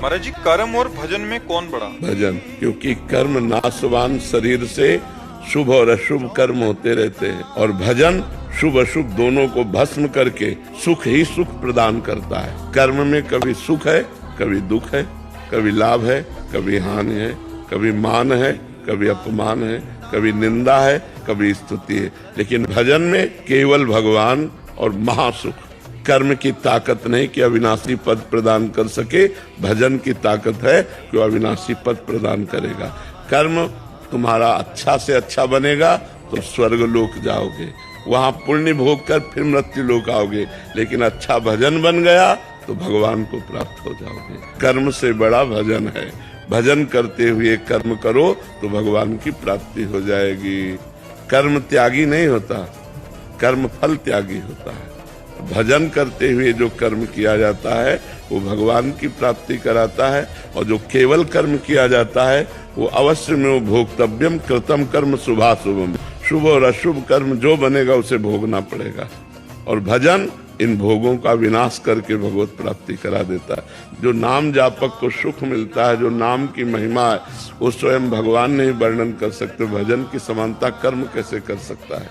महाराज जी, कर्म और भजन में कौन बड़ा? भजन, क्योंकि कर्म नाशवान शरीर से शुभ और अशुभ कर्म होते रहते हैं, और भजन शुभ अशुभ दोनों को भस्म करके सुख ही सुख प्रदान करता है। कर्म में कभी सुख है, कभी दुख है, कभी लाभ है, कभी हानि है, कभी मान है, कभी अपमान है, कभी निंदा है, कभी स्तुति है। लेकिन भजन में केवल भगवान और महासुख। कर्म की ताकत नहीं कि अविनाशी पद प्रदान कर सके, भजन की ताकत है कि अविनाशी पद प्रदान करेगा। कर्म तुम्हारा अच्छा से अच्छा बनेगा तो स्वर्ग लोक जाओगे, वहां पुण्य भोग कर फिर मृत्यु लोक आओगे। लेकिन अच्छा भजन बन गया तो भगवान को प्राप्त हो जाओगे। कर्म से बड़ा भजन है। भजन करते हुए कर्म करो तो भगवान की प्राप्ति हो जाएगी। कर्म त्यागी नहीं होता, कर्म फल त्यागी होता है। भजन करते हुए जो कर्म किया जाता है वो भगवान की प्राप्ति कराता है, और जो केवल कर्म किया जाता है वो अवश्य में वो भोक्तव्यम कृतम कर्म शुभाशुभम। शुभ और अशुभ कर्म जो बनेगा उसे भोगना पड़ेगा। और भजन इन भोगों का विनाश करके भगवत प्राप्ति करा देता है। जो नाम जापक को सुख मिलता है, जो नाम की महिमा है, वो स्वयं भगवान नहीं वर्णन कर सकते। भजन की समानता कर्म कैसे कर सकता है?